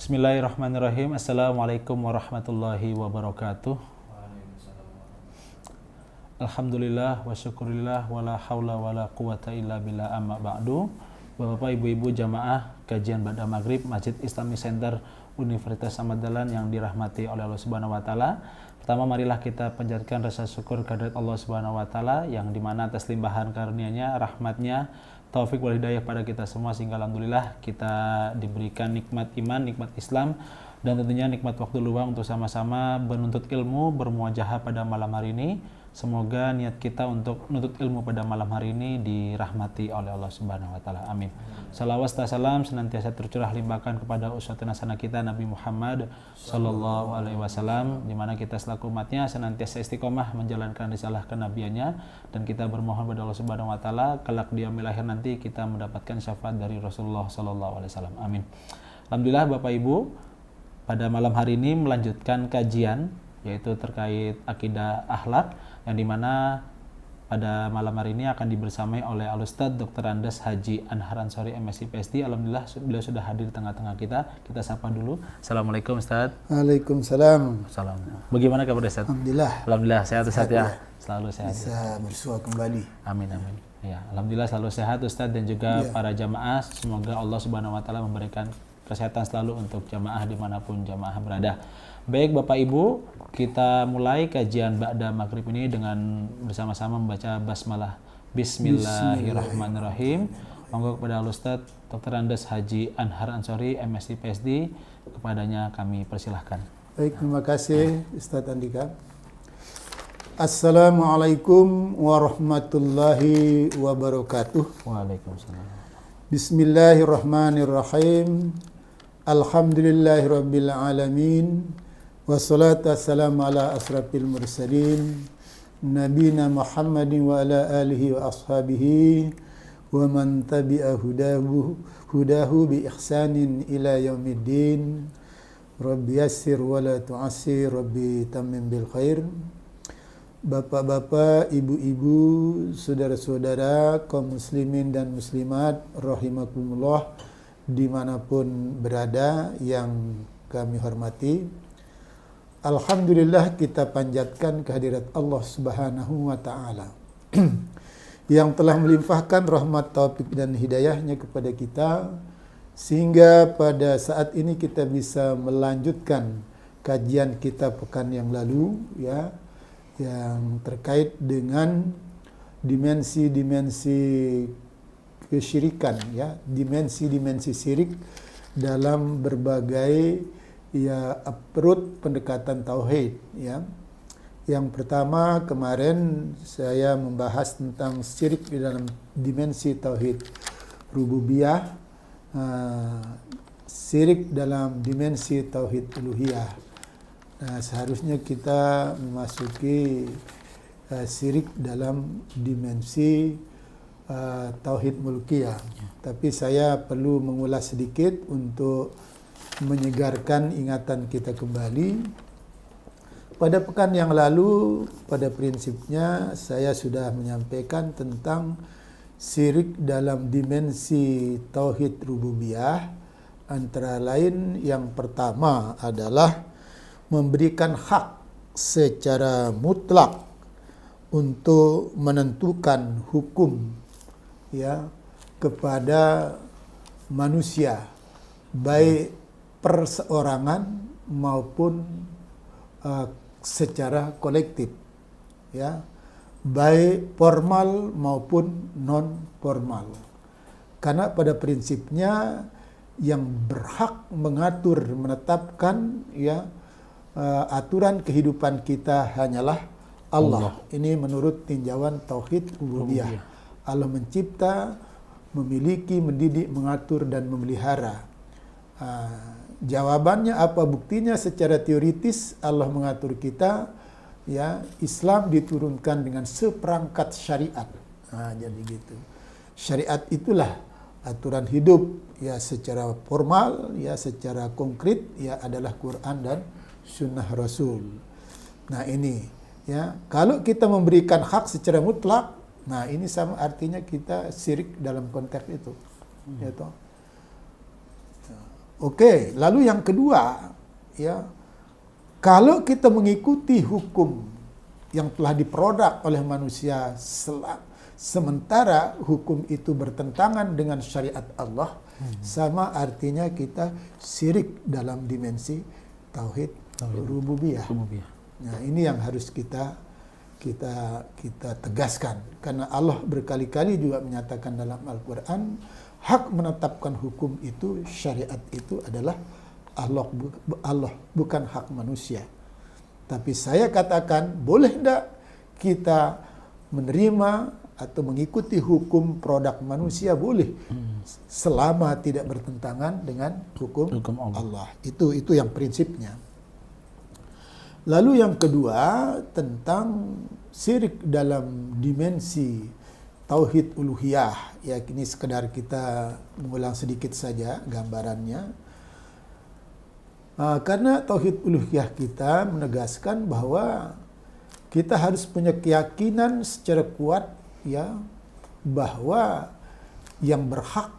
Bismillahirrahmanirrahim. Assalamualaikum warahmatullahi wabarakatuh. Alhamdulillah wa syukurillah wala haula wala quwata illa billah amma ba'du. Bapak ibu-ibu jamaah kajian Ba'da Maghrib Masjid Islamic Center Universitas Ahmad Dahlan yang dirahmati oleh Allah Subhanahu wa taala. Pertama marilah kita panjatkan rasa syukur kehadirat Allah Subhanahu wa taala yang dimana atas limpahan karunia-Nya, rahmat-Nya, taufik wal hidayah pada kita semua sehingga alhamdulillah kita diberikan nikmat iman, nikmat Islam dan tentunya nikmat waktu luang untuk sama-sama menuntut ilmu bermuajahah pada malam hari ini. Semoga niat kita untuk menuntut ilmu pada malam hari ini dirahmati oleh Allah Subhanahu wa taala. Amin. Salawat dan salam senantiasa tercurah limpahkan kepada uswatun hasanah kita Nabi Muhammad sallallahu alaihi wasallam, di mana kita selaku umatnya senantiasa istiqomah menjalankan risalah kenabiannya, dan kita bermohon kepada Allah Subhanahu wa taala kelak di yaumil akhir nanti kita mendapatkan syafaat dari Rasulullah sallallahu alaihi wasallam. Amin. Alhamdulillah Bapak Ibu, pada malam hari ini melanjutkan kajian yaitu terkait akidah akhlak, yang dimana pada malam hari ini akan dibersamai oleh Al-Ustadz Dr. Andes Haji Anhar Ansori MSc PhD. Alhamdulillah beliau sudah hadir di tengah-tengah kita. Kita sapa dulu. Assalamualaikum Ustadz. Waalaikumsalam. Salam. Bagaimana kabar Ustadz? Alhamdulillah Sehat Ustadz ya? Selalu sehat. Bisa bersua kembali. Amin amin. Ya, alhamdulillah selalu sehat Ustadz dan juga para jamaah. Semoga Allah Subhanahu wa taala memberikan kesehatan selalu untuk jamaah dimanapun jamaah berada. Baik Bapak Ibu, kita mulai kajian Ba'da Maghrib ini dengan bersama-sama membaca basmalah. Bismillahirrahmanirrahim. Monggo kepada Al-Ustadz Dr. Andes Haji Anhar Ansori MSc PhD, kepadanya kami persilahkan. Baik, terima kasih Ustadz Andika. Assalamualaikum warahmatullahi wabarakatuh. Waalaikumsalam. Bismillahirrahmanirrahim. Alhamdulillahirabbil alamin. Wassalatu wassalamu ala asrafil mursalin nabiyina Muhammadin wa ala alihi wa ashabihi wa man tabi'a hudahu bi ihsanin ila yaumiddin. Rabbi yassir wa la tu'assir, Rabbi tammim bil khair. Bapak-bapak, ibu-ibu, saudara-saudara, kaum muslimin dan muslimat rahimakumullah dimanapun berada yang kami hormati. Alhamdulillah kita panjatkan kehadirat Allah Subhanahu wa taala yang telah melimpahkan rahmat, taufik dan hidayahnya kepada kita sehingga pada saat ini kita bisa melanjutkan kajian kita pekan yang lalu ya, yang terkait dengan dimensi-dimensi kesyirikan ya, dimensi-dimensi syirik dalam berbagai ya approach pendekatan tauhid ya. Yang pertama kemarin saya membahas tentang syirik di dalam dimensi tauhid rububiyah, syirik dalam dimensi tauhid uluhiyah. Nah, seharusnya kita memasuki syirik dalam dimensi tauhid mulkiyah. Tapi saya perlu mengulas sedikit untuk menyegarkan ingatan kita kembali. Pada pekan yang lalu, pada prinsipnya saya sudah menyampaikan tentang syirik dalam dimensi tauhid rububiyah. Antara lain yang pertama adalah memberikan hak secara mutlak untuk menentukan hukum ya kepada manusia, baik perseorangan maupun secara kolektif ya, baik formal maupun non formal. Karena pada prinsipnya yang berhak mengatur, menetapkan ya aturan kehidupan kita hanyalah Allah. Ini menurut tinjauan tauhid rububiyah. Allah mencipta, memiliki, mendidik, mengatur dan memelihara. Jawabannya apa? Buktinya secara teoritis Allah mengatur kita ya. Islam diturunkan dengan seperangkat syariat. Jadi gitu. Syariat itulah aturan hidup ya, secara formal ya, secara konkret ya adalah Quran dan sunnah Rasul. Nah ini ya, kalau kita memberikan hak secara mutlak, nah ini sama artinya kita syirik dalam konteks itu. Ya toh. Oke, lalu yang kedua, ya, kalau kita mengikuti hukum yang telah diproduk oleh manusia sementara hukum itu bertentangan dengan syariat Allah, sama artinya kita syirik dalam dimensi tauhid rububiyah. Nah, ini yang harus kita tegaskan, karena Allah berkali-kali juga menyatakan dalam Al-Quran, hak menetapkan hukum itu, syariat itu adalah Allah, bukan hak manusia. Tapi saya katakan, boleh tidak kita menerima atau mengikuti hukum produk manusia? Boleh, selama tidak bertentangan dengan hukum Allah. Itu yang prinsipnya. Lalu yang kedua, tentang syirik dalam dimensi tauhid uluhiyah. Ya, ini sekedar kita mengulang sedikit saja gambarannya. Karena tauhid uluhiyah kita menegaskan bahwa kita harus punya keyakinan secara kuat, ya, bahwa yang berhak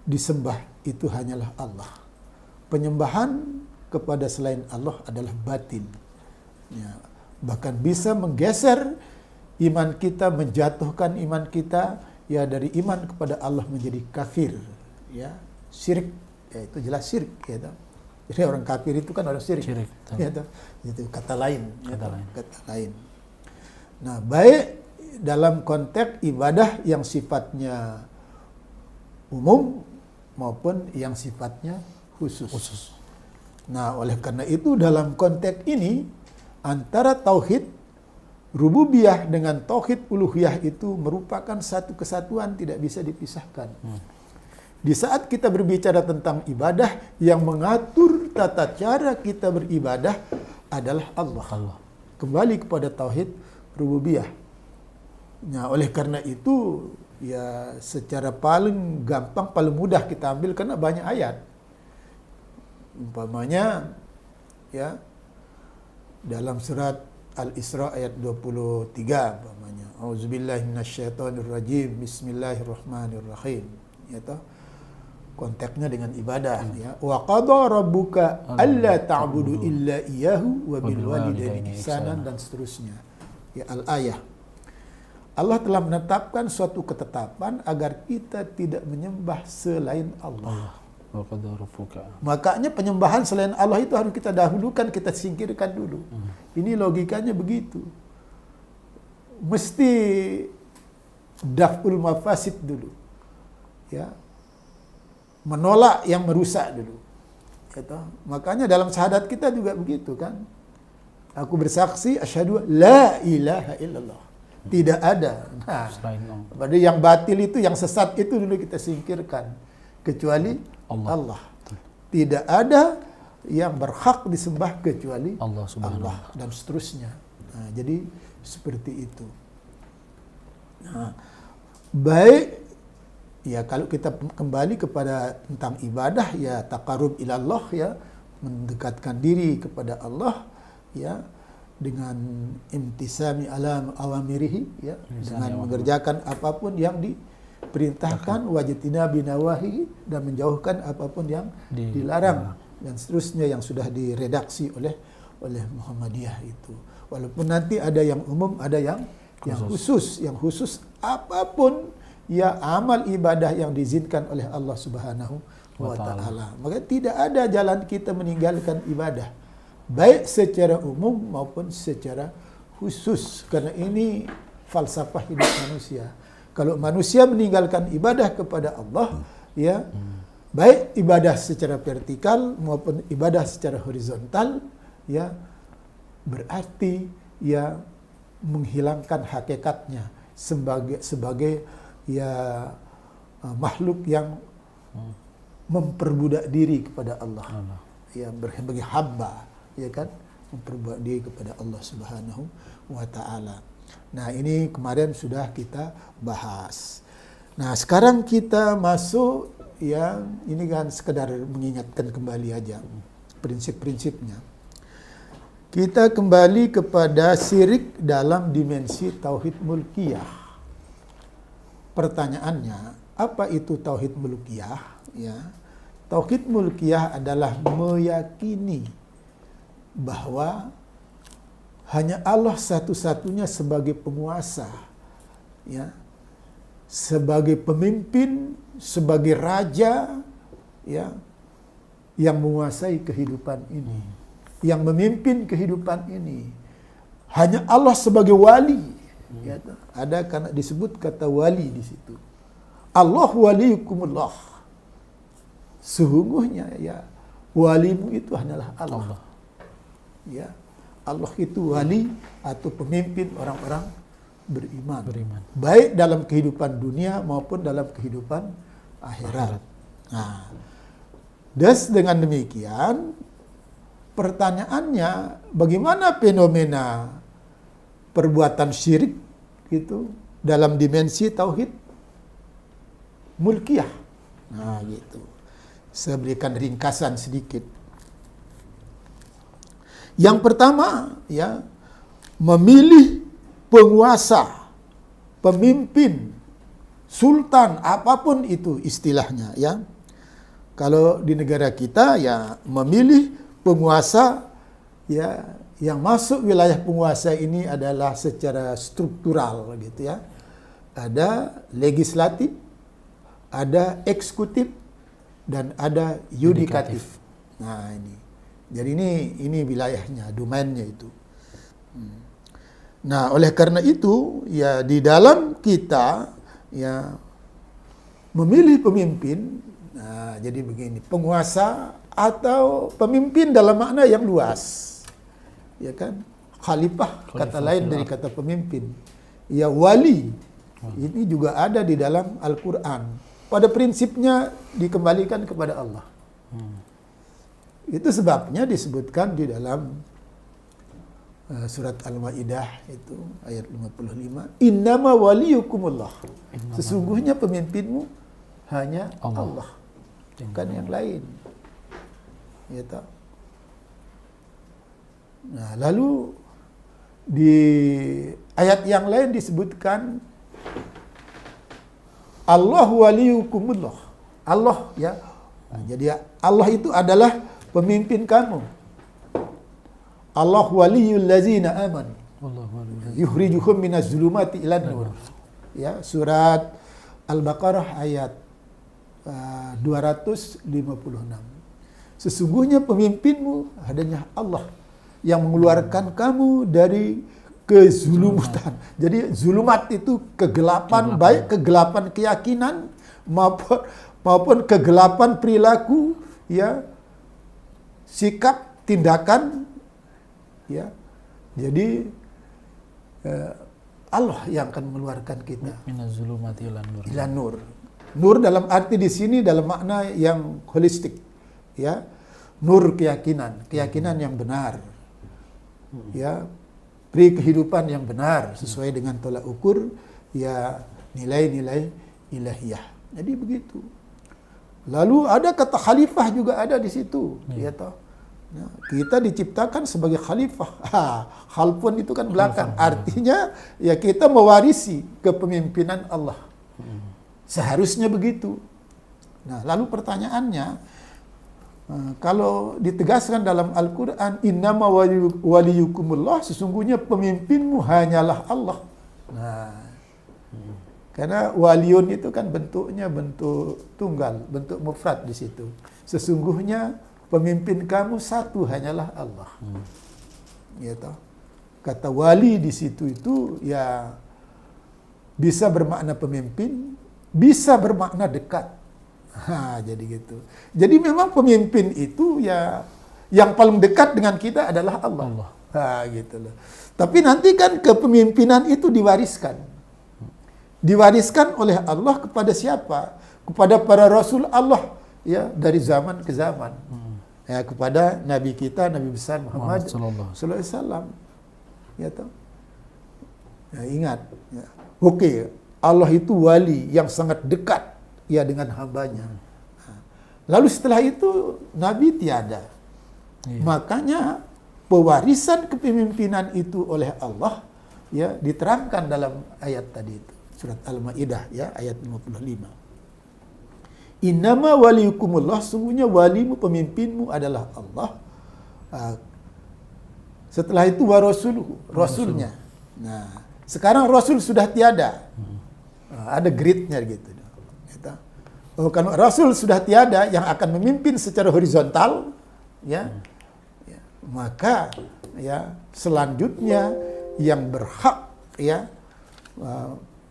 disembah itu hanyalah Allah. Penyembahan kepada selain Allah adalah batil. Ya, bahkan bisa menggeser iman kita, menjatuhkan iman kita, ya, dari iman kepada Allah menjadi kafir, ya, syirik, ya, itu jelas syirik, ya. Jadi orang kafir itu kan orang syirik, ya, itu kata lain, kata lain. Nah, baik dalam konteks ibadah yang sifatnya umum maupun yang sifatnya khusus. Nah, oleh karena itu dalam konteks ini antara tauhid rububiyah dengan tauhid uluhiyah itu merupakan satu kesatuan, tidak bisa dipisahkan. Di saat kita berbicara tentang ibadah, yang mengatur tata cara kita beribadah adalah Allah. Kembali kepada tauhid rububiyah. Nah, oleh karena itu, ya, secara paling gampang, paling mudah kita ambil karena banyak ayat. Umpamanya, ya, dalam surat Al-Isra ayat 23, umpamanya, Auzubillahi minasyaitonirrajim, bismillahirrahmanirrahim. Ya, toh, konteksnya dengan ibadah, ya. Wa qada rabbuka alla ta'budu illa iyyahu wa bil walidaini ihsanan, dan seterusnya. Ya, al-ayah. Allah telah menetapkan suatu ketetapan agar kita tidak menyembah selain Allah. Makanya penyembahan selain Allah itu harus kita dahulukan, kita singkirkan dulu. Ini logikanya begitu. Mesti daf'ul mafasid dulu. Ya. Menolak yang merusak dulu. Gitu. Makanya dalam syahadat kita juga begitu kan. Aku bersaksi asyhadu la ilaha illallah. Tidak ada. Nah, pada yang batil itu, yang sesat itu dulu kita singkirkan. Kecuali Allah. Tidak ada yang berhak disembah kecuali Allah, dan seterusnya. Nah, jadi seperti itu. Nah, baik, ya, kalau kita kembali kepada tentang ibadah, ya, taqarrub ilallah, ya, mendekatkan diri kepada Allah, ya, dengan imtisami ala awamirihi, ya, dengan mengerjakan apapun yang diperintahkan, wajitina binawahi, dan menjauhkan apapun yang dilarang, dan seterusnya yang sudah diredaksi oleh Muhammadiyah itu. Walaupun nanti ada yang umum, ada yang khusus. Yang khusus apapun, ya, amal ibadah yang diizinkan oleh Allah Subhanahu wa Ta'ala. Maka tidak ada jalan kita meninggalkan ibadah, baik secara umum maupun secara khusus, karena ini falsafah hidup manusia. Kalau manusia meninggalkan ibadah kepada Allah, ya, baik ibadah secara vertikal maupun ibadah secara horizontal, ya, berarti, ya, menghilangkan hakikatnya sebagai ya, makhluk yang memperbudak diri kepada Allah. Ya, sebagai hamba, ya kan, memperbudak diri kepada Allah Subhanahu wa Ta'ala. Nah, ini kemarin sudah kita bahas. Nah, sekarang kita masuk, ya, ini kan sekedar mengingatkan kembali aja prinsip-prinsipnya. Kita kembali kepada syirik dalam dimensi tauhid mulkiyah. Pertanyaannya, apa itu tauhid mulkiyah? Ya, Tauhid mulkiyah adalah meyakini bahwa hanya Allah satu-satunya sebagai penguasa, ya, sebagai pemimpin, sebagai raja, ya, yang menguasai kehidupan ini, yang memimpin kehidupan ini. Hanya Allah sebagai wali. Ya, ada karena disebut kata wali di situ. Allah waliyukumullah. Sesungguhnya ya walimu itu hanyalah Allah. Ya, Allah itu wali atau pemimpin orang-orang beriman. Baik dalam kehidupan dunia maupun dalam kehidupan akhirat. Nah, dengan demikian pertanyaannya, bagaimana fenomena perbuatan syirik itu dalam dimensi tauhid mulkiyah? Nah, gitu. Saya berikan ringkasan sedikit. Yang pertama, ya, memilih penguasa, pemimpin, sultan, apapun itu istilahnya, ya. Kalau di negara kita, ya, memilih penguasa, ya, yang masuk wilayah penguasa ini adalah secara struktural, gitu ya. Ada legislatif, ada eksekutif, dan ada yudikatif. Nah, ini. Jadi ini wilayahnya, domainnya itu. Nah, oleh karena itu, ya, di dalam kita, ya, memilih pemimpin, nah, jadi begini, penguasa atau pemimpin dalam makna yang luas. Ya kan? Khalifah kata lain dari kata pemimpin. Ya, wali. Ini juga ada di dalam Al-Qur'an. Pada prinsipnya dikembalikan kepada Allah. Itu sebabnya disebutkan di dalam surat Al-Maidah itu ayat 55, innama waliyukumullah. Sesungguhnya pemimpinmu hanya Allah, bukan yang lain. Ya, tak? Nah, lalu di ayat yang lain disebutkan Allah waliyukumullah. Allah, ya. Nah, jadi Allah itu adalah pemimpin kamu. Allah waliyul ladzina amanu. Yukhrijuhum minaz zulumati ilan nur. Ya, surat Al-Baqarah ayat 256. Sesungguhnya pemimpinmu adanya Allah yang mengeluarkan kamu dari kezulumutan. Jadi zulumat itu kegelapan, baik kegelapan keyakinan maupun kegelapan perilaku, ya, sikap, tindakan, ya. Jadi Allah yang akan mengeluarkan kita. Minaz zulumati ilan nur. Nur dalam arti di sini dalam makna yang holistik, ya. Nur keyakinan yang benar. Ya, beri kehidupan yang benar sesuai dengan tolak ukur, ya, nilai-nilai ilahiyah. Jadi begitu. Lalu ada kata khalifah juga ada di situ, ya toh. Nah, kita diciptakan sebagai khalifah. Khalfun itu kan belakang. Artinya ya kita mewarisi kepemimpinan Allah. Seharusnya begitu. Nah, lalu pertanyaannya, kalau ditegaskan dalam Al-Quran, innama waliyukumullah, sesungguhnya pemimpinmu hanyalah Allah. Nah, karena waliyun itu kan bentuknya bentuk tunggal, bentuk mufrad di situ. Sesungguhnya pemimpin kamu satu, hanyalah Allah. Ya toh. Kata wali di situ itu ya bisa bermakna pemimpin, bisa bermakna dekat. Jadi gitu. Jadi memang pemimpin itu ya yang paling dekat dengan kita adalah Allah. Gitu loh. Tapi nanti kan kepemimpinan itu diwariskan. Diwariskan oleh Allah kepada siapa? Kepada para rasul Allah, ya, dari zaman ke zaman. Ya, kepada nabi kita, Nabi besar Muhammad sallallahu alaihi wasallam. Ya toh. Ya, ingat, ya. Oke, Allah itu wali yang sangat dekat, ya, dengan hambanya. Lalu setelah itu Nabi tiada. Makanya pewarisan kepemimpinan itu oleh Allah, ya, diterangkan dalam ayat tadi itu, surat Al-Maidah, ya, ayat 55. Innama waliyukumullah, sungguhnya walimu, pemimpinmu adalah Allah. Setelah itu wa rasuluhu, rasulnya. Nah, sekarang rasul sudah tiada. Ada gridnya gitu. Oh, kalau rasul sudah tiada yang akan memimpin secara horizontal, maka selanjutnya yang berhak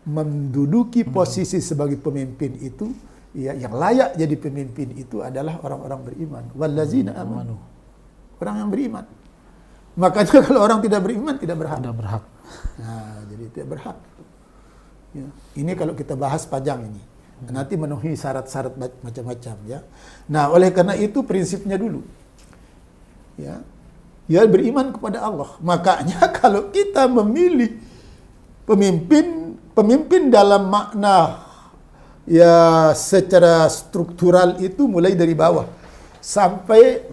menduduki posisi sebagai pemimpin itu, yang layak jadi pemimpin itu adalah orang-orang beriman. Wallazina amanu. Orang yang beriman. Makanya kalau orang tidak beriman tidak berhak. Tidak berhak. Nah, jadi tidak berhak. Ya. Ini kalau kita bahas panjang ini. Nanti memenuhi syarat-syarat macam-macam, ya. Nah, oleh karena itu prinsipnya dulu. Ya beriman kepada Allah. Makanya kalau kita memilih pemimpin dalam makna secara struktural itu mulai dari bawah sampai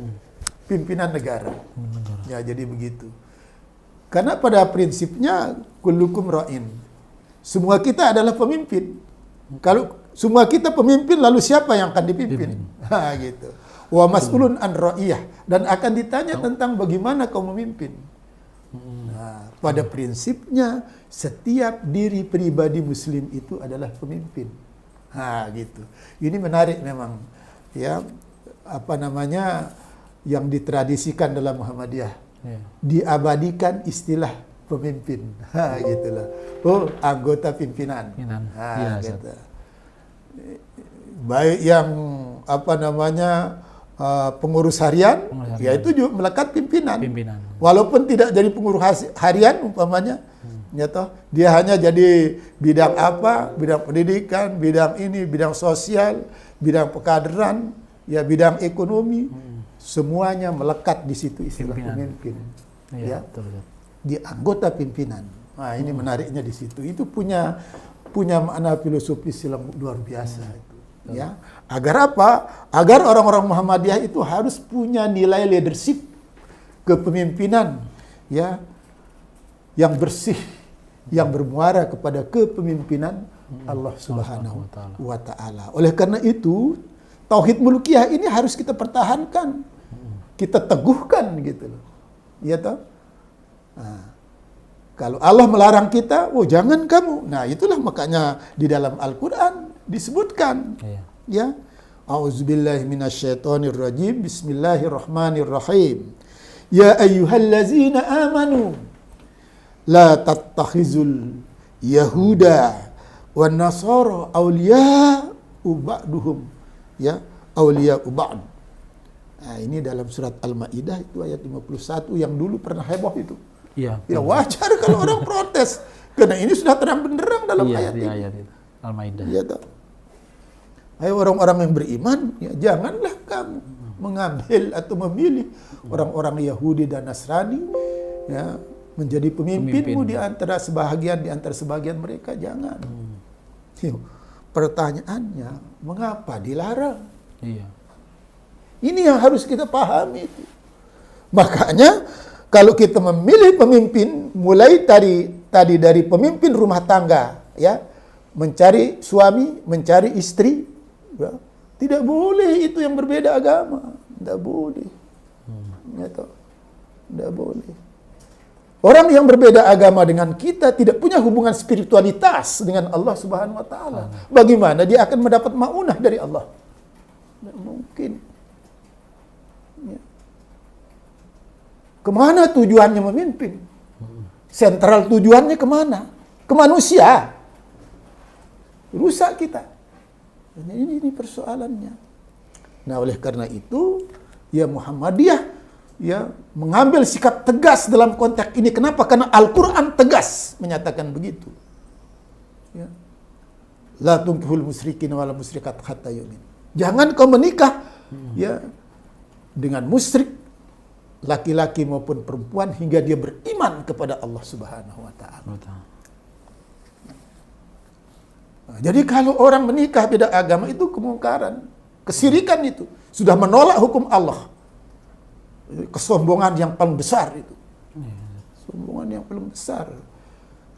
pimpinan negara. Ya, jadi begitu. Karena pada prinsipnya kullukum ra'in. Semua kita adalah pemimpin. Kalau semua kita pemimpin, lalu siapa yang akan dipimpin? Nah, gitu. Wa mas'ulun an ra'iyah, dan akan ditanya tentang bagaimana kau memimpin. Nah, pada prinsipnya setiap diri pribadi muslim itu adalah pemimpin. Nah, gitu. Ini menarik memang, ya, yang ditradisikan dalam Muhammadiyah. Diabadikan istilah pemimpin. Ha, gitulah. Oh, anggota pimpinan. Ha, gitu. Baik yang pengurus harian, yaitu juga melekat pimpinan. Walaupun tidak jadi pengurus harian umpamanya, dia hanya jadi bidang bidang pendidikan, bidang ini, bidang sosial, bidang pekaderan, ya bidang ekonomi, semuanya melekat di situ istilah pemimpin. Ya, di anggota pimpinan. Nah, ini menariknya di situ. Itu punya makna filosofis yang luar biasa itu. Ya, agar apa? Agar orang-orang Muhammadiyah itu harus punya nilai leadership, kepemimpinan, ya, yang bersih, yang bermuara kepada kepemimpinan Allah Subhanahu wa Ta'ala. Oleh karena itu, tauhid mulkiyah ini harus kita pertahankan, kita teguhkan gitu loh. Ya toh? Nah, kalau Allah melarang kita, oh jangan kamu. Nah, itulah makanya di dalam Al-Qur'an disebutkan. Ya. A'udzubillahi minasyaitonirrajim. Bismillahirrahmanirrahim. Ya ayyuhallazina amanu la tattakhizul yahuda wan nasara awliya'u ba'duhum, ya, awliya'u ba'd. Nah, ini dalam surat Al-Maidah itu ayat 51 yang dulu pernah heboh itu. Ya wajar kalau orang protes, karena ini sudah terang benderang dalam ayat ini. Ayat itu. Al-Maidah. Ya, ayo orang-orang yang beriman, ya janganlah kamu mengambil atau memilih orang-orang Yahudi dan Nasrani, ya, menjadi pemimpinmu di antara sebagian mereka, jangan. Pertanyaannya, mengapa dilarang? Ini yang harus kita pahami itu. Makanya kalau kita memilih pemimpin, mulai tadi dari pemimpin rumah tangga, ya, mencari suami, mencari istri, ya, tidak boleh itu yang berbeda agama, tidak boleh, tidak boleh. Orang yang berbeda agama dengan kita tidak punya hubungan spiritualitas dengan Allah Subhanahu Wa Taala. Bagaimana dia akan mendapat maunah dari Allah? Tidak mungkin. Ya. Kemana tujuannya memimpin? Sentral tujuannya kemana? Ke manusia. Rusak kita. Ini persoalannya. Nah, oleh karena itu, ya Muhammadiyah, ya, mengambil sikap tegas dalam konteks ini. Kenapa? Karena Al-Quran tegas menyatakan begitu. Ya. La tunkihul musyrikin wala musyrikat hatta yu'min. Jangan kau menikah, ya, dengan musyrik, laki-laki maupun perempuan, hingga dia beriman kepada Allah Subhanahu wa Ta'ala. Nah, jadi kalau orang menikah beda agama itu kemungkaran, kesirikan itu, sudah menolak hukum Allah. Kesombongan yang paling besar itu. Kesombongan yang paling besar.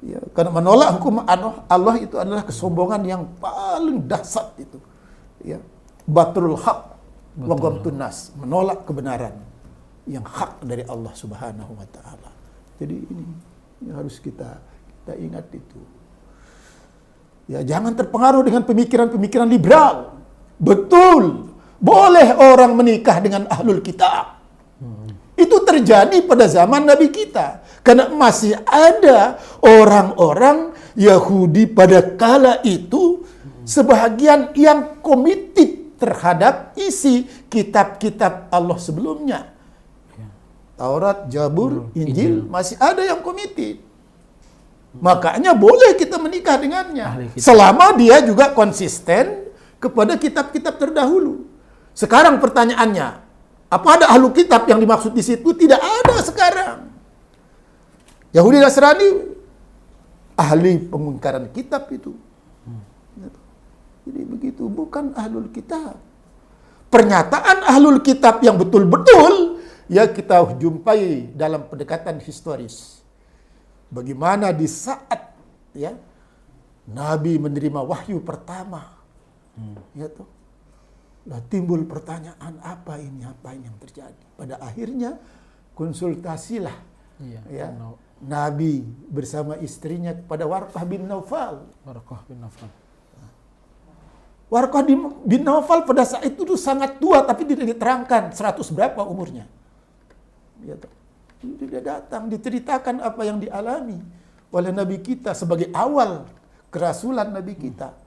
Ya, karena menolak hukum Allah itu adalah kesombongan yang paling dahsyat itu. Ya. batrul haq wa ghamtun nas, menolak kebenaran yang hak dari Allah Subhanahu wa taala. Jadi ini yang harus kita ingat itu. Ya, jangan terpengaruh dengan pemikiran-pemikiran liberal. Betul, boleh orang menikah dengan ahlul kitab. Itu terjadi pada zaman Nabi kita. Karena masih ada orang-orang Yahudi pada kala itu, sebahagian yang komited terhadap isi kitab-kitab Allah sebelumnya. Taurat, Zabur, Injil, masih ada yang komited. Makanya boleh kita menikah dengannya. Selama dia juga konsisten kepada kitab-kitab terdahulu. Sekarang pertanyaannya, apa ada ahlu kitab yang dimaksud di situ? Tidak ada sekarang. Yahudi Nasrani ahli pengingkaran kitab itu. Jadi begitu, bukan ahlul kitab. Pernyataan ahlul kitab yang betul-betul ya kita jumpai dalam pendekatan historis. Bagaimana di saat ya Nabi menerima wahyu pertama, ya toh, lah timbul pertanyaan apa ini yang terjadi. Pada akhirnya konsultasilah ya Nabi bersama istrinya kepada Warqah bin Naufal. Warqah bin Naufal pada saat itu tuh sangat tua, tapi tidak diterangkan 100 berapa umurnya. Ya toh. Dia datang, diceritakan apa yang dialami oleh Nabi kita sebagai awal kerasulan Nabi kita.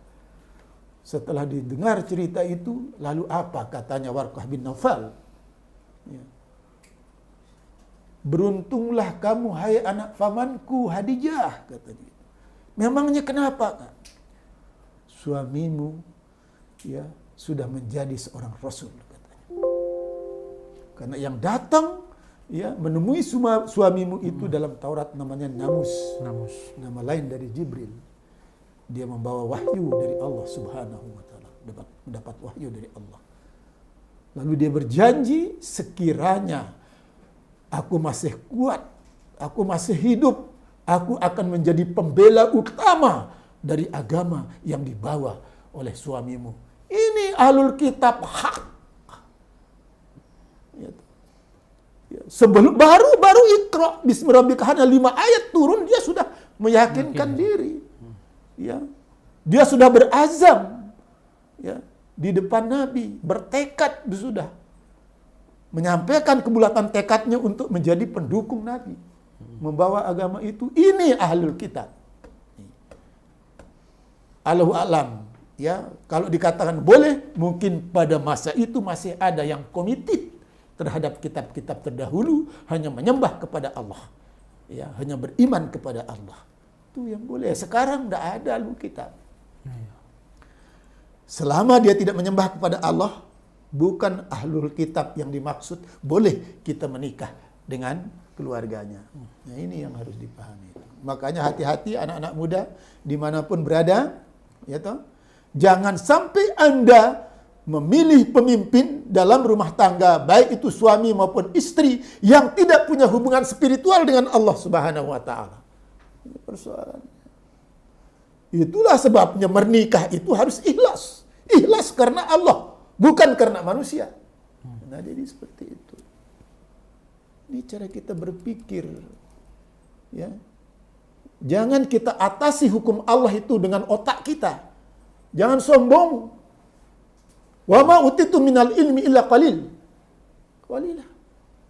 Setelah didengar cerita itu, lalu apa katanya Warqah bin Naufal? Ya. Beruntunglah kamu hai anak pamanku Hadijah, kata dia. Memangnya kenapa, Kak? Suamimu ya sudah menjadi seorang rasul, katanya. Karena yang datang ya menemui suamimu itu dalam Taurat namanya Namus. Nama lain dari Jibril. Dia membawa wahyu dari Allah Subhanahu wa taala, mendapat wahyu dari Allah. Lalu dia berjanji, sekiranya aku masih kuat, aku masih hidup, aku akan menjadi pembela utama dari agama yang dibawa oleh suamimu. Ini ahlul kitab hak. Ya. Sebelum baru Iqra bismi rabbika, hanya 5 ayat turun dia sudah meyakinkan diri. Ya. Dia sudah berazam ya di depan Nabi, bertekad sudah menyampaikan kebulatan tekadnya untuk menjadi pendukung Nabi, membawa agama itu. Ini ahlul kitab. Allahu a'lam. Ya, kalau dikatakan boleh, mungkin pada masa itu masih ada yang komited terhadap kitab-kitab terdahulu, hanya menyembah kepada Allah, ya, hanya beriman kepada Allah. Itu yang boleh. Sekarang tidak ada ahlul kitab. Selama dia tidak menyembah kepada Allah, bukan ahlul kitab yang dimaksud, boleh kita menikah dengan keluarganya. Nah, ini yang harus dipahami. Makanya hati-hati anak-anak muda dimanapun berada, ya toh, jangan sampai Anda memilih pemimpin dalam rumah tangga, baik itu suami maupun istri, yang tidak punya hubungan spiritual dengan Allah Subhanahu wa taala. Ini persoalannya. Itulah sebabnya menikah itu harus ikhlas. Ikhlas karena Allah, bukan karena manusia. Nah, jadi seperti itu. Ini cara kita berpikir. Ya. Jangan kita atasi hukum Allah itu dengan otak kita. Jangan sombong. Wa ma utitu minal ilmi illa qalil. Qalilah.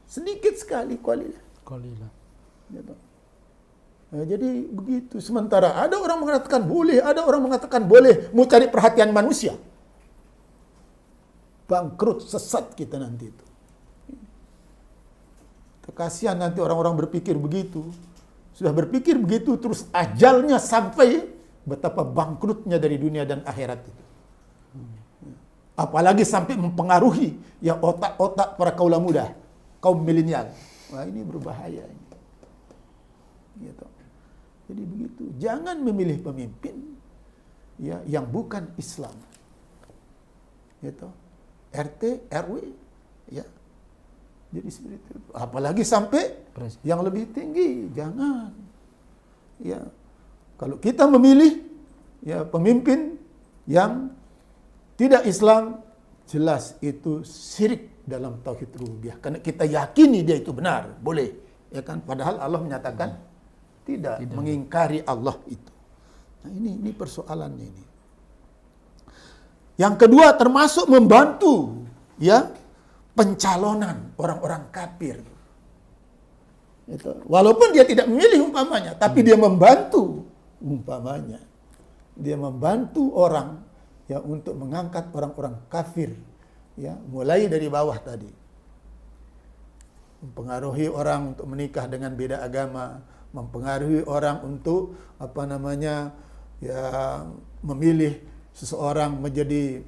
Sedikit sekali qalilah. Ya, nah, jadi begitu. Sementara ada orang mengatakan boleh, ada orang mengatakan boleh, mau cari perhatian manusia. Bangkrut, sesat kita nanti itu. Kasihan nanti orang-orang berpikir begitu. Sudah berpikir begitu, terus ajalnya sampai, betapa bangkrutnya dari dunia dan akhirat itu. Apalagi sampai mempengaruhi ya otak-otak para kaula muda, kaum milenial. Wah, ini berbahaya ini. Gitu. Jadi begitu. Jangan memilih pemimpin ya yang bukan Islam. Gitu. RT, RW, ya. Jadi seperti itu. Apalagi sampai yang lebih tinggi, jangan. Ya. Kalau kita memilih ya pemimpin yang tidak Islam, jelas itu syirik dalam tauhid rububiyah. Karena kita yakini dia itu benar, boleh, ya kan? Padahal Allah menyatakan tidak, mengingkari Allah itu. Nah, ini persoalannya ini. Yang kedua termasuk membantu ya pencalonan orang-orang kafir. Itu. Walaupun dia tidak memilih umpamanya, tapi dia membantu umpamanya. Dia membantu orang ya untuk mengangkat orang-orang kafir ya, mulai dari bawah tadi. Mempengaruhi orang untuk menikah dengan beda agama, mempengaruhi orang untuk ya memilih seseorang menjadi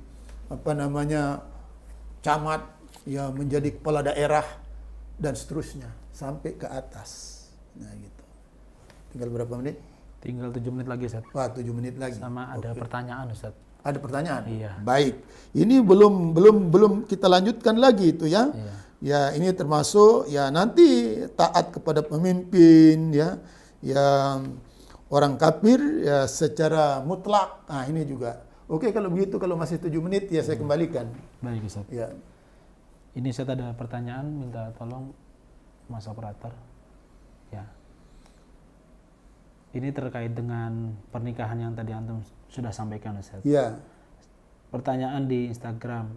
camat, ya menjadi kepala daerah dan seterusnya sampai ke atas. Nah gitu. Tinggal berapa menit? Tinggal 7 menit lagi, Ustaz. Wah, 7 menit lagi. Sama ada pertanyaan, Ustaz. Ada pertanyaan? Iya. Baik. Ini belum kita lanjutkan lagi itu ya. Iya. Ya, ini termasuk ya nanti taat kepada pemimpin ya. Yang orang kafir ya secara mutlak. Nah, ini juga. Oke, kalau begitu, kalau masih 7 menit ya saya kembalikan. Baik, Ustaz. Ya. Ini saya ada pertanyaan, minta tolong Mas operator. Ya. Ini terkait dengan pernikahan yang tadi antum sudah sampaikan, Ustaz. Ya. Pertanyaan di Instagram.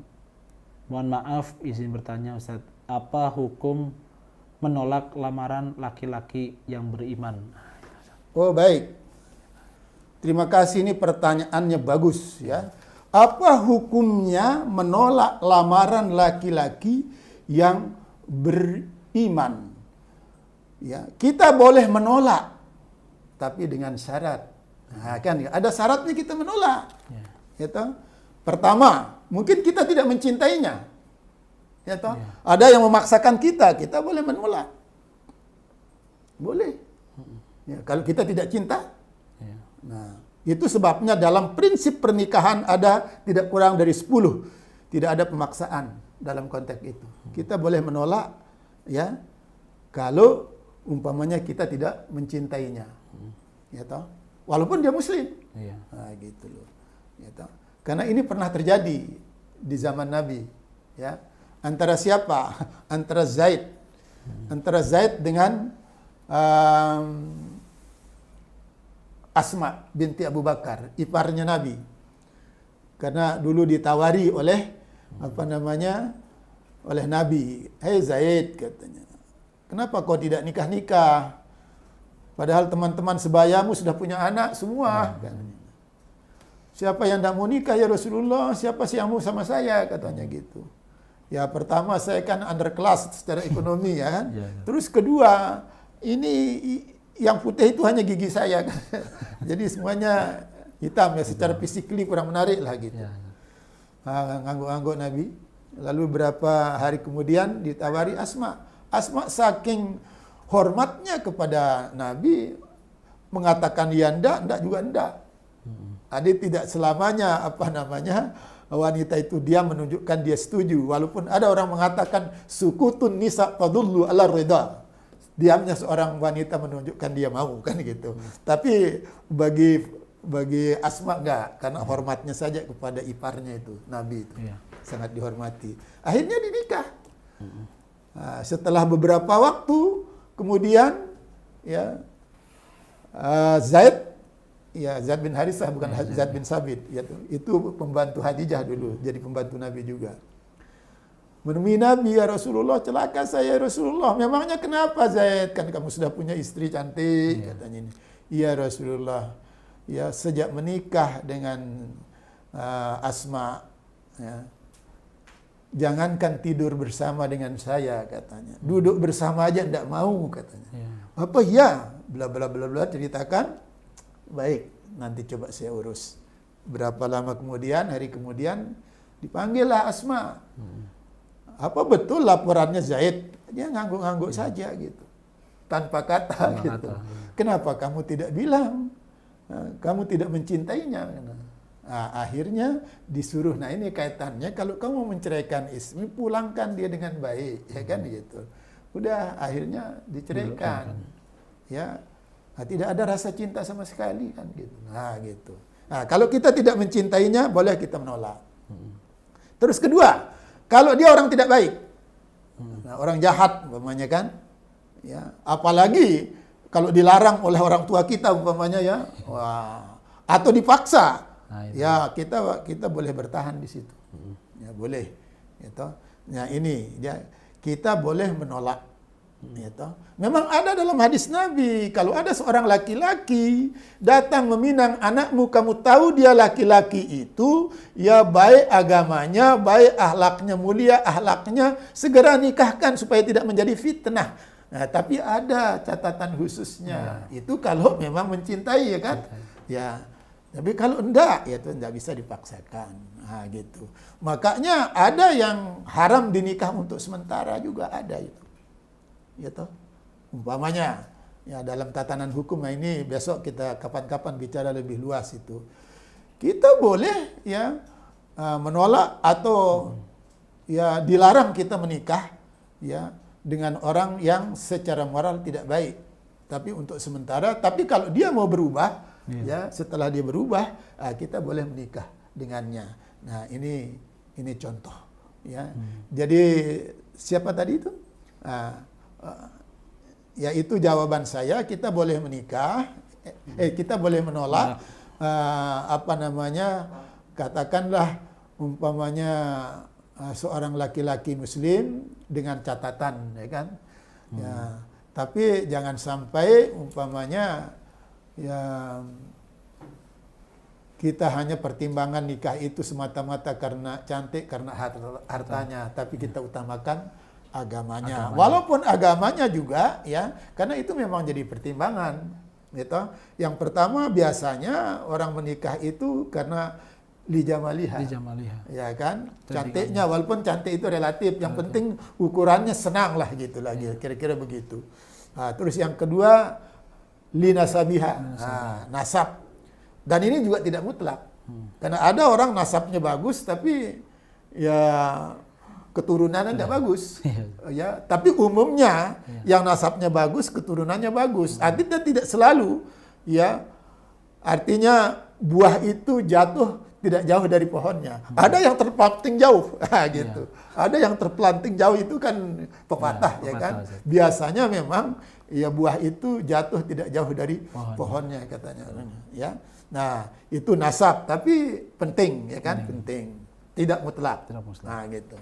Mohon maaf, izin bertanya, Ustaz. Apa hukum menolak lamaran laki-laki yang beriman? Oh, baik. Terima kasih, ini pertanyaannya bagus ya. Apa hukumnya menolak lamaran laki-laki yang beriman? Ya, kita boleh menolak, tapi dengan syarat. Nah, kan ada syaratnya kita menolak. Ya. Gitu. Pertama, mungkin kita tidak mencintainya. Ya, toh? Ya. Ada yang memaksakan kita boleh menolak. Boleh. Ya, kalau kita tidak cinta. Ya. Nah, itu sebabnya dalam prinsip pernikahan ada tidak kurang dari 10. Tidak ada pemaksaan dalam konteks itu. Kita boleh menolak ya kalau umpamanya kita tidak mencintainya. Ya toh? Walaupun dia muslim. Iya. Nah, gitu loh. Ya toh? Karena ini pernah terjadi di zaman Nabi, ya. Antara siapa? Antara Zaid. Antara Zaid dengan Asma binti Abu Bakar, iparnya Nabi. Karena dulu ditawari oleh oleh Nabi, "Hei Zaid," katanya, "kenapa kau tidak nikah-nikah? Padahal teman-teman sebayamu sudah punya anak semua." Katanya. "Siapa yang tidak mau nikah ya Rasulullah? Siapa sih yang mau sama saya?" katanya gitu. Ya, pertama saya kan underclass secara ekonomi ya kan. Terus kedua, ini yang putih itu hanya gigi saya. Jadi semuanya hitam ya, secara fisikly kurang menarik lah gitu. Ngangguk-ngangguk Nabi. Lalu berapa hari kemudian ditawari Asma. Asma saking hormatnya kepada Nabi mengatakan ya ndak juga ndak. Jadi tidak selamanya wanita itu dia menunjukkan dia setuju. Walaupun ada orang mengatakan sukutun nisa tadullu ala ridha. Diamnya seorang wanita menunjukkan dia mau kan gitu. Tapi bagi Asma enggak, karena hormatnya saja kepada iparnya itu, Nabi itu. Iya. Sangat dihormati. Akhirnya dinikah. Setelah beberapa waktu kemudian ya Zaid bin Harisah, bukan Zaid bin Sabit, itu pembantu Khadijah dulu, jadi pembantu Nabi juga. Menemui Nabi, "Ya Rasulullah, celaka saya Rasulullah." "Memangnya kenapa Zaid? Kan kamu sudah punya istri cantik," katanya ini. "Iya Rasulullah, ya sejak menikah dengan Asma, ya, jangankan tidur bersama dengan saya," katanya. "Duduk bersama aja tidak mau," katanya. "Apa ya?" Bla bla bla bla, ceritakan. "Baik, nanti coba saya urus." Berapa lama kemudian, hari kemudian, dipanggillah Asma. "Apa betul laporannya Zaid?" Dia ngangguk-ngangguk saja gitu. Tanpa kata gitu. "Kenapa kamu tidak bilang? Kamu tidak mencintainya?" Akhirnya disuruh. Nah, ini kaitannya, kalau kamu menceraikan istri, pulangkan dia dengan baik, ya kan gitu. Udah, akhirnya diceraikan. Ya. Nah, tidak ada rasa cinta sama sekali kan gitu. Nah, gitu. Nah, kalau kita tidak mencintainya, boleh kita menolak. Terus kedua, kalau dia orang tidak baik, nah, orang jahat umpamanya kan, ya, apalagi kalau dilarang oleh orang tua kita umpamanya ya, wah, atau dipaksa, ya kita boleh bertahan di situ, ya boleh, gitu. Nah ini ya, kita boleh menolak. Gitu. Memang ada dalam hadis Nabi, kalau ada seorang laki-laki datang meminang anakmu, kamu tahu dia laki-laki itu ya baik agamanya, baik akhlaknya mulia, akhlaknya segera nikahkan supaya tidak menjadi fitnah. Nah, tapi ada catatan khususnya. Itu kalau memang mencintai ya kan? Ya. Tapi kalau enggak, ya itu enggak bisa dipaksakan. Nah, gitu. Makanya ada yang haram dinikah untuk sementara juga ada itu. Gitu. Umpamanya ya dalam tatanan hukum, nah ini besok kita kapan-kapan bicara lebih luas itu. Kita boleh ya menolak atau ya dilarang kita menikah ya dengan orang yang secara moral tidak baik. Tapi untuk sementara, tapi kalau dia mau berubah ya setelah dia berubah kita boleh menikah dengannya. Nah, ini contoh ya. Jadi siapa tadi itu? Yaitu jawaban saya, kita boleh menikah, kita boleh menolak, katakanlah umpamanya seorang laki-laki muslim dengan catatan, ya kan, ya, tapi jangan sampai umpamanya ya kita hanya pertimbangan nikah itu semata-mata karena cantik, karena hartanya, tapi kita utamakan agamanya. Walaupun agamanya juga ya, karena itu memang jadi pertimbangan gitu. Yang pertama biasanya orang menikah itu karena lijamaliha. Ya kan? Cantiknya, walaupun cantik itu relatif, yang penting ukurannya senang lah gitu lagi, kira-kira begitu. Nah, terus yang kedua linasabiha, nasab. Dan ini juga tidak mutlak. Karena ada orang nasabnya bagus tapi ya keturunannya tidak bagus, ya. Tapi umumnya yang nasabnya bagus, keturunannya bagus. Artinya tidak selalu, ya. Artinya buah itu jatuh tidak jauh dari pohonnya. Ada yang terplanting jauh, gitu. Ada yang terplanting jauh itu kan pepatah, ya kan. Biasanya memang ya buah itu jatuh tidak jauh dari pohonnya katanya, ya. Nah itu nasab, tapi penting, ya kan, penting. Tidak mutlak. Nah gitu.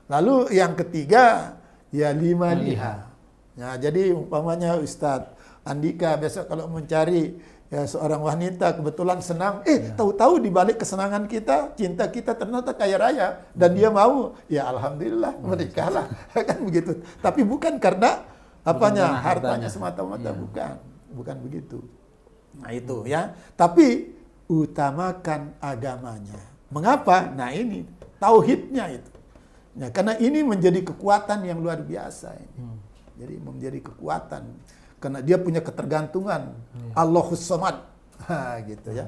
Lalu yang ketiga, ya lima liha. Nah, jadi umpamanya Ustadz Andika besok kalau mencari ya seorang wanita kebetulan senang, tahu-tahu di balik kesenangan kita, cinta kita ternyata kaya raya dan dia mau, ya alhamdulillah menikahlah, kan begitu. Tapi bukan karena hartanya semata-mata, bukan begitu. Nah itu ya. Tapi utamakan agamanya. Mengapa? Nah ini tauhidnya itu. Nah, karena ini menjadi kekuatan yang luar biasa ini. Jadi menjadi kekuatan karena dia punya ketergantungan Allahus Samad, gitu ya,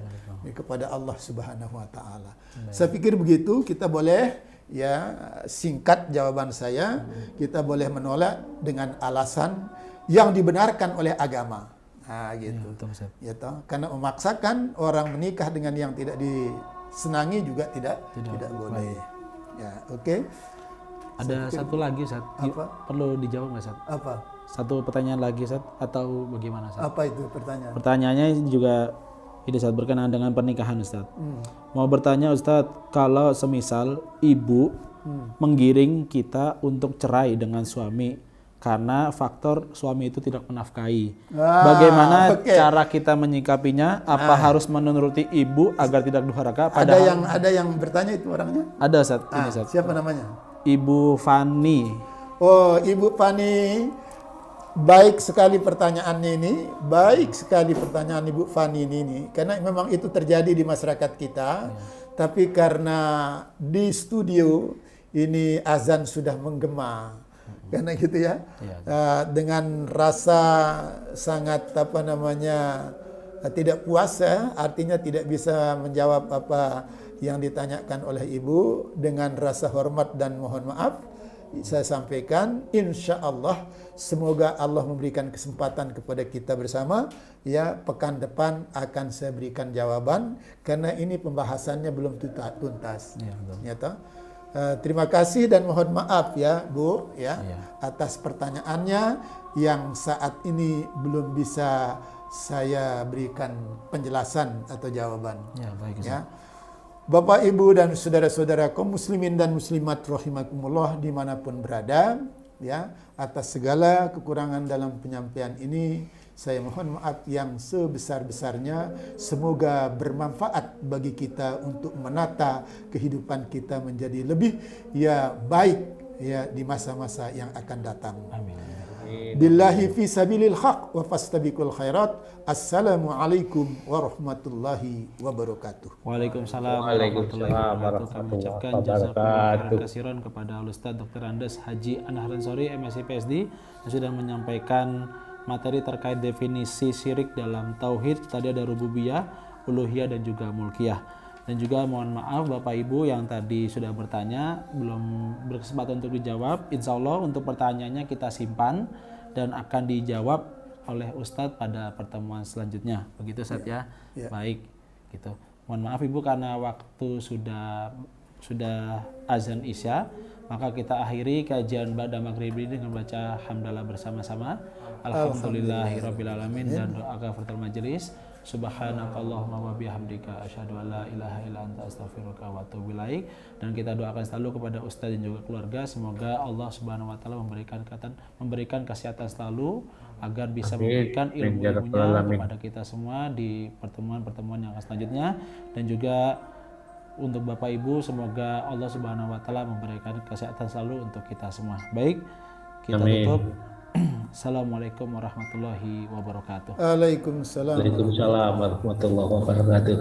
kepada Allah Subhanahu wa taala. Saya pikir begitu, kita boleh ya singkat jawaban saya, kita boleh menolak dengan alasan yang dibenarkan oleh agama. Nah, gitu. Ya, toh, karena memaksakan orang menikah dengan yang tidak disenangi juga tidak boleh. Ya, oke. Ada satu lagi, Ustaz. Perlu dijawab nggak, Ustaz? Apa? Satu pertanyaan lagi, Ustaz, atau bagaimana, Ustaz? Apa itu pertanyaan? Pertanyaannya juga ini, Ustaz, berkenaan dengan pernikahan, Ustaz. Mau bertanya, Ustaz, kalau semisal ibu menggiring kita untuk cerai dengan suami karena faktor suami itu tidak menafkahi. Bagaimana cara kita menyikapinya? Apa harus menuruti ibu agar tidak durhaka? Ada yang bertanya itu orangnya? Ada, Ustaz. Ini, Ustaz. Siapa namanya? Ibu Fani. Oh, Ibu Fani. Baik sekali pertanyaannya ini. Baik sekali pertanyaan Ibu Fani ini. Karena memang itu terjadi di masyarakat kita. Tapi karena di studio ini azan sudah menggema. Karena gitu ya. Dengan rasa sangat tidak puas ya, artinya tidak bisa menjawab apa yang ditanyakan oleh ibu. Dengan rasa hormat dan mohon maaf saya sampaikan, insya Allah semoga Allah memberikan kesempatan kepada kita bersama ya, pekan depan akan saya berikan jawaban karena ini pembahasannya belum tuntas ya, toh. Terima kasih dan mohon maaf ya Bu ya Iya. atas pertanyaannya yang saat ini belum bisa saya berikan penjelasan atau jawaban. Ya, baik Ustaz. Ya. Bapak, Ibu dan saudara-saudara kaum muslimin dan muslimat rahimakumullah dimanapun berada, ya, atas segala kekurangan dalam penyampaian ini saya mohon maaf yang sebesar-besarnya. Semoga bermanfaat bagi kita untuk menata kehidupan kita menjadi lebih ya baik ya di masa-masa yang akan datang. Amin. Billahi fi sabilil haq wa fastabiqul khairat. Assalamualaikum warahmatullahi wabarakatuh. Waalaikumsalam Waalaikumsalam warahmatullahi wabarakatuh. Kami warahmatullahi ucapkan wabarakatuh. jazakallahu khairan katsiran kepada Ustaz Dr. Andes Haji Anahar Ansori MSc PhD yang sudah menyampaikan materi terkait definisi syirik dalam tauhid. Tadi ada rububiyah, uluhiyah dan juga mulkiyah. Dan juga mohon maaf Bapak Ibu yang tadi sudah bertanya belum berkesempatan untuk dijawab. Insya Allah untuk pertanyaannya kita simpan dan akan dijawab oleh Ustadz pada pertemuan selanjutnya. Begitu Ustadz ya. Baik gitu. Mohon maaf Ibu karena waktu sudah azan Isya, maka kita akhiri kajian Ba'da Maghrib ini dengan baca hamdalah bersama-sama. Alhamdulillahirabbil alamin dan doa kafaratul majelis. Subhanakallahumma wa bihamdika asyhadu an la ilaha illa anta astaghfiruka wa atubu ilaik. Dan kita doakan selalu kepada Ustaz dan juga keluarga, semoga Allah Subhanahu wa taala memberikan kesehatan selalu agar bisa memberikan ilmu-ilmunya kepada kita semua di pertemuan-pertemuan yang akan selanjutnya. Dan juga untuk Bapak Ibu, semoga Allah Subhanahu wa taala memberikan kesehatan selalu untuk kita semua. Baik, kita tutup. Assalamualaikum warahmatullahi wabarakatuh. Waalaikumsalam. Waalaikumsalam warahmatullahi wabarakatuh.